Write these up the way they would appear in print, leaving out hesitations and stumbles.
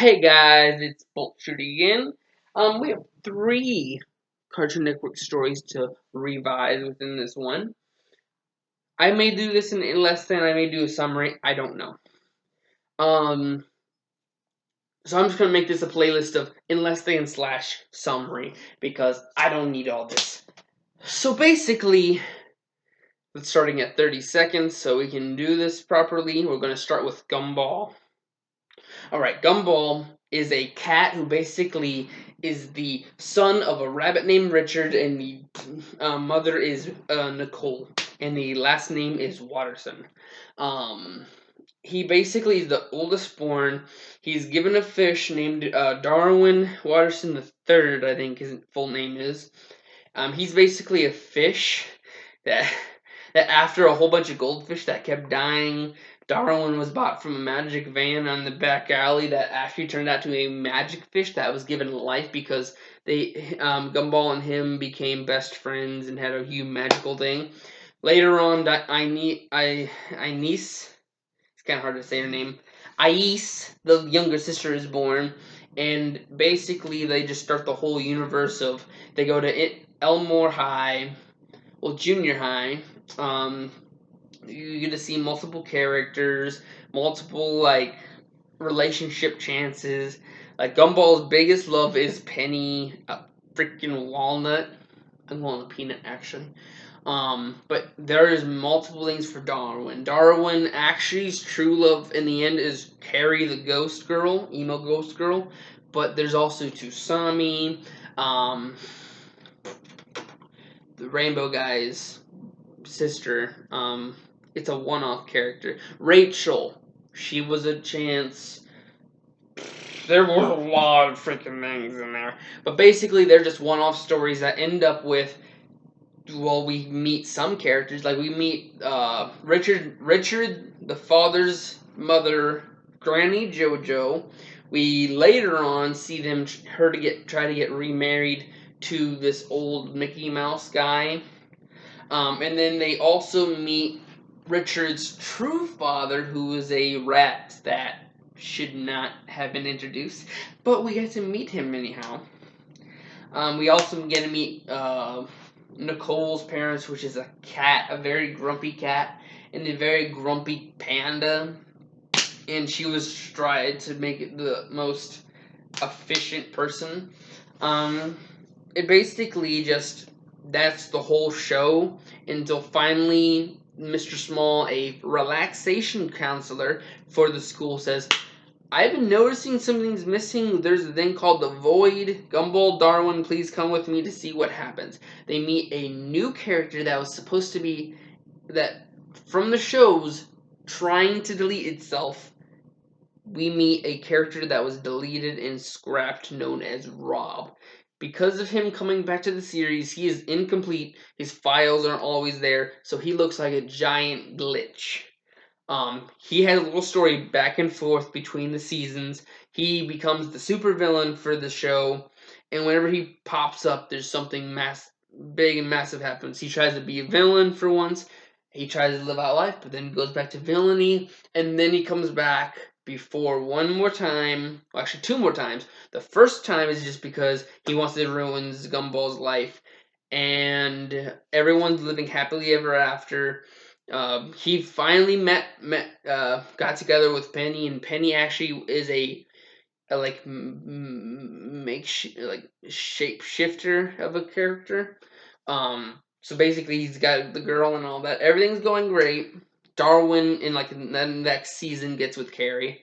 Hey guys, it's B.O.L.T again. We have three Cartoon Network stories to revise within this one. I may do this in less than, I may do a summary, I don't know. Um, so I'm just gonna make this a playlist of in less than slash summary because I don't need all this. So basically, it's starting at 30 seconds so we can do this properly. We're gonna start with Gumball. Alright, Gumball is a cat who basically is the son of a rabbit named Richard, and the mother is Nicole, and the last name is Watterson. Um, he basically is the oldest born. He's given a fish named Darwin Watterson the Third, I think his full name is. He's basically a fish that that after a whole bunch of goldfish that kept dying, Darwin was bought from a magic van on the back alley that actually turned out to be a magic fish that was given life because Gumball and him became best friends and had a huge magical thing. Later on, Inez, it's kind of hard to say her name. Ais, the younger sister, is born, and basically they just start the whole universe of they go to Elmore High, well, junior high. Um, you get to see multiple characters, multiple like relationship chances. Like Gumball's biggest love is Penny, a freaking walnut. I'm going to peanut actually. But there is multiple things for Darwin. Darwin actually's true love in the end is Carrie, the ghost girl, emo ghost girl. But there's also Tusami, the Rainbow Guy's sister. It's a one-off character. Rachel, she was a chance. There were a lot of freaking things in there, but basically they're just one-off stories that end up with. Well, we meet some characters, like we meet Richard, the father's mother, Granny JoJo. We later on see her try to get remarried to this old Mickey Mouse guy. And then they also meet Richard's true father, who is a rat that should not have been introduced, but we get to meet him anyhow. We also get to meet Nicole's parents, which is a cat, a very grumpy cat, and a very grumpy panda. And she was tried to make it the most efficient person. It basically just that's the whole show until finally Mr. Small, a relaxation counselor for the school, says, I've been noticing something's missing. There's a thing called the Void. Gumball, Darwin, please come with me to see what happens. They meet a new character that was supposed to be that from the shows trying to delete itself. We meet a character that was deleted and scrapped known as Rob. Because of him coming back to the series, he is incomplete. His files aren't always there, so he looks like a giant glitch. He has a little story back and forth between the seasons. He becomes the supervillain for the show, and whenever he pops up, there's something big and massive happens. He tries to be a villain for once. He tries to live out life, but then goes back to villainy, and then he comes back before one more time. Well, actually, two more times. The first time is just because he wants to ruin Gumball's life, and everyone's living happily ever after. He finally got together with Penny, and Penny actually is a like like shapeshifter of a character. So basically, he's got the girl and all that. Everything's going great. Darwin in like the next season gets with Carrie.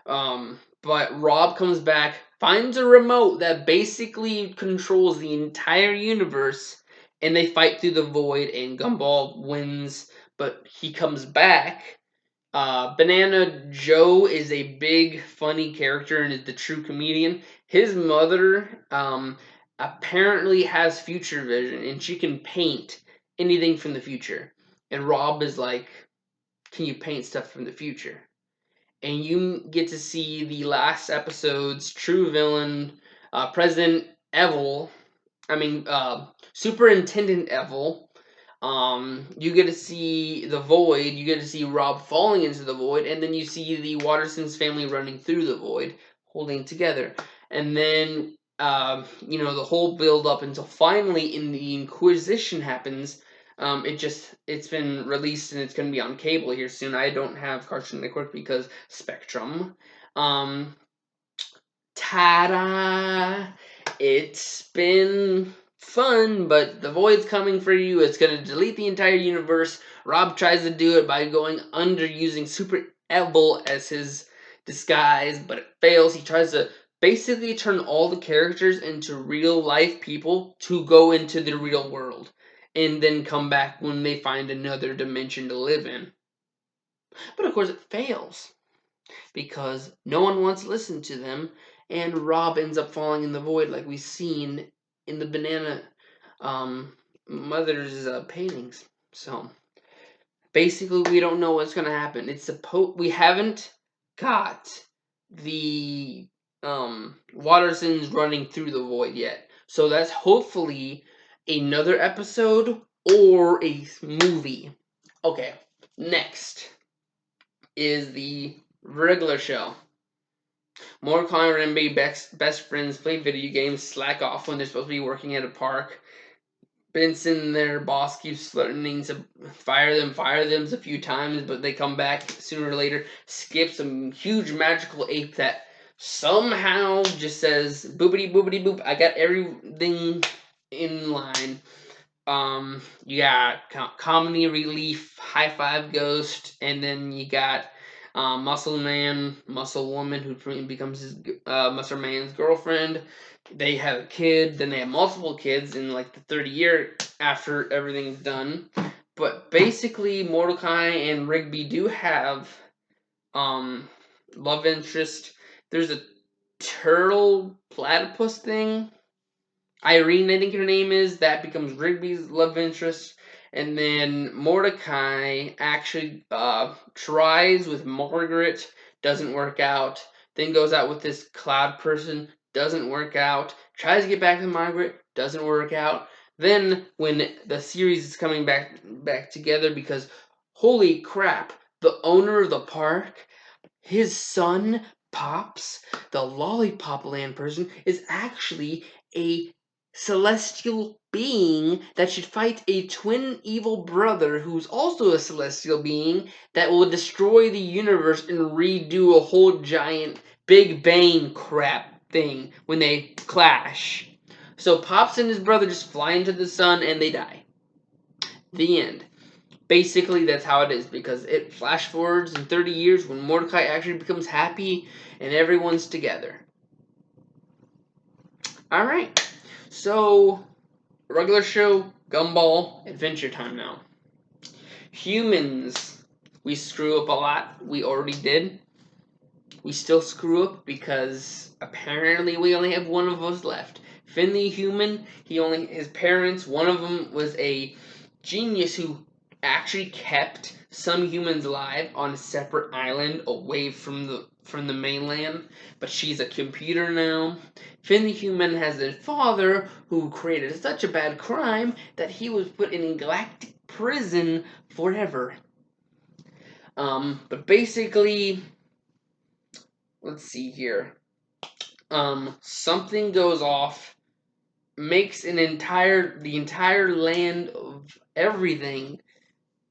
But Rob comes back, finds a remote that basically controls the entire universe, and they fight through the void, and Gumball wins. But he comes back. Banana Joe is a big, funny character and is the true comedian. His mother apparently has future vision, and she can paint anything from the future. And Rob is like, can you paint stuff from the future? And you get to see the last episode's true villain, President Evil. Superintendent Evil. You get to see the void. You get to see Rob falling into the void, and then you see the Watterson's family running through the void. holding together. And then, the whole build up until finally in the Inquisition happens. It's been released and it's going to be on cable here soon. I don't have Cartoon Network because Spectrum. Um, Ta-da! It's been fun, but the void's coming for you. It's gonna delete the entire universe. Rob tries to do it by going under using Super Evil as his disguise, but it fails. He tries to basically turn all the characters into real life people to go into the real world and then come back when they find another dimension to live in. But of course, it fails because no one wants to listen to them, and Rob ends up falling in the void like we've seen in the banana um, mother's paintings. So basically, we don't know what's gonna happen. We haven't got the Wattersons running through the void yet, so that's hopefully another episode or a movie. Okay, next is the regular show. Mordecai and Renby, best friends, play video games, slack off when they're supposed to be working at a park. Benson, their boss, keeps threatening to fire them a few times, but they come back sooner or later. Skip some huge magical ape that somehow just says boopity boopity boop. I got everything in line. You got comedy relief, high five ghost, and then you got muscle man, muscle woman who becomes his muscle man's girlfriend. They have a kid, then they have multiple kids in like the 30 year after everything's done. But basically, Mordecai and Rigby do have um love interest. There's a turtle platypus thing, Irene, I think her name is, that becomes Rigby's love interest. And then Mordecai actually tries with Margaret, doesn't work out. Then goes out with this cloud person, doesn't work out. Tries to get back with Margaret, doesn't work out. Then when the series is coming back together, because holy crap, the owner of the park, his son Pops, the Lollipop Land person, is actually a celestial being that should fight a twin evil brother who's also a celestial being that will destroy the universe and redo a whole giant Big Bang crap thing when they clash. So Pops and his brother just fly into the sun and they die. The end. Basically, that's how it is because it flash forwards in 30 years when Mordecai actually becomes happy and everyone's together. Alright, so regular show, Gumball, Adventure Time now. Humans, we screw up a lot. We already did. We still screw up because apparently we only have one of us left. Finn the human, his parents, one of them was a genius who actually kept some humans alive on a separate island away from the mainland, but she's a computer now. Finn the human has a father who created such a bad crime that he was put in a galactic prison forever. But basically, let's see here. Something goes off, makes the entire land of everything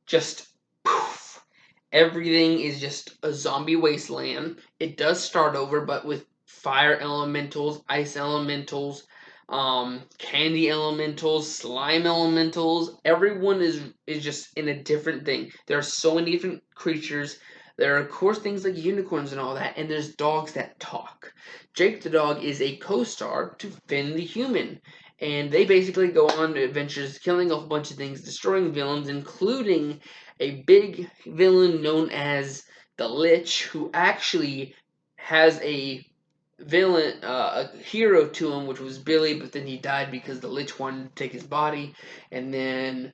just poof. Everything is just a zombie wasteland. It does start over, but with fire elementals, ice elementals, candy elementals, slime elementals. Everyone is just in a different thing. There are so many different creatures. There are of course things like unicorns and all that, and there's dogs that talk. Jake the dog is a co-star to Finn the human, and they basically go on adventures, killing a whole bunch of things, destroying villains, including a big villain known as the Lich, who actually has a a hero to him, which was Billy, but then he died because the Lich wanted to take his body, and then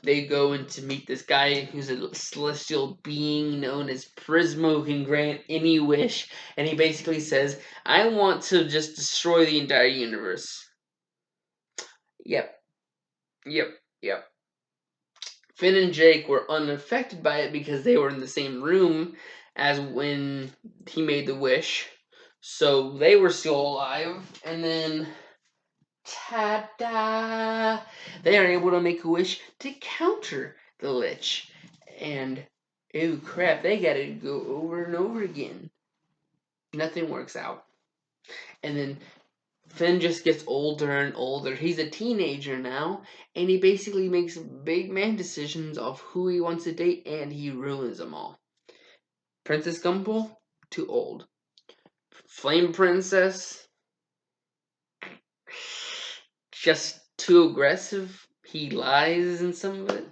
they go in to meet this guy who's a celestial being known as Prismo, who can grant any wish, and he basically says, I want to just destroy the entire universe. Yep, yep, yep. Finn and Jake were unaffected by it because they were in the same room as when he made the wish. So they were still alive, and then ta-da! They are able to make a wish to counter the Lich. And, oh crap, they gotta go over and over again. Nothing works out. And then Finn just gets older and older. He's a teenager now, and he basically makes big man decisions of who he wants to date, and he ruins them all. Princess Gumball, too old. Flame Princess, just too aggressive. He lies in some of it.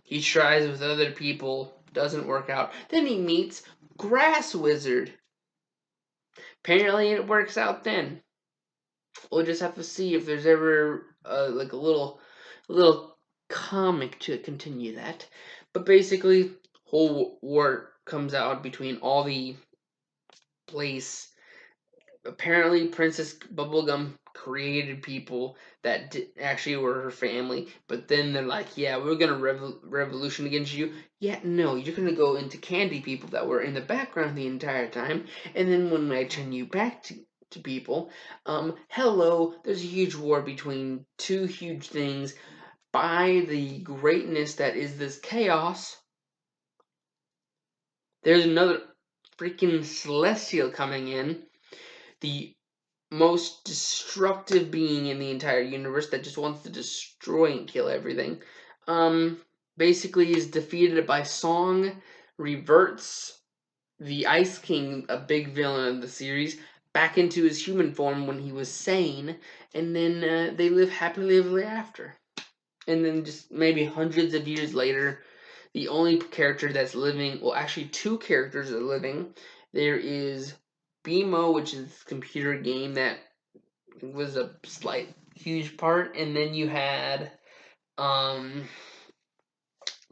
He tries with other people, doesn't work out. Then he meets Grass Wizard. Apparently, it works out then. We'll just have to see if there's ever like a little comic to continue that. But basically, whole war comes out between all the place. Apparently, Princess Bubblegum created people that actually were her family, but then they're like, yeah, we're gonna revolution against you. Yeah, no, you're gonna go into candy people that were in the background the entire time, and then when I turn you back to people, hello, there's a huge war between two huge things. By the greatness that is this chaos, there's another freaking celestial coming in. The most destructive being in the entire universe that just wants to destroy and kill everything. Basically is defeated by Song, reverts the Ice King, a big villain of the series, back into his human form when he was sane, and then they live happily ever after. And then just maybe hundreds of years later, the only character that's living, well, actually two characters are living. There is BMO, which is a computer game that was a slight huge part, and then you had the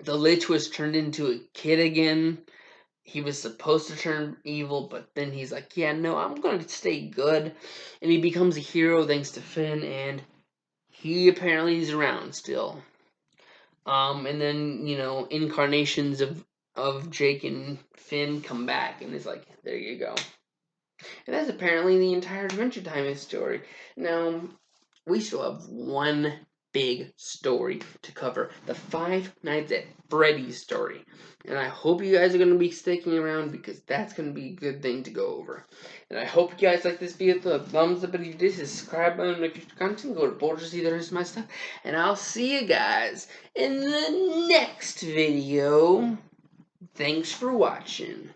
Lich was turned into a kid again. He was supposed to turn evil, but then he's like, yeah, no, I'm gonna stay good. And he becomes a hero thanks to Finn, and he apparently is around still. And then, incarnations of Jake and Finn come back, and it's like, there you go. And that's apparently the entire Adventure Time story. Now, we still have one big story to cover, the Five Nights at Freddy's story. And I hope you guys are going to be sticking around because that's going to be a good thing to go over. And I hope you guys like this video. Throw a thumbs up if you did, subscribe button if you're content, go to Boulder to see the rest of my stuff. And I'll see you guys in the next video. Thanks for watching.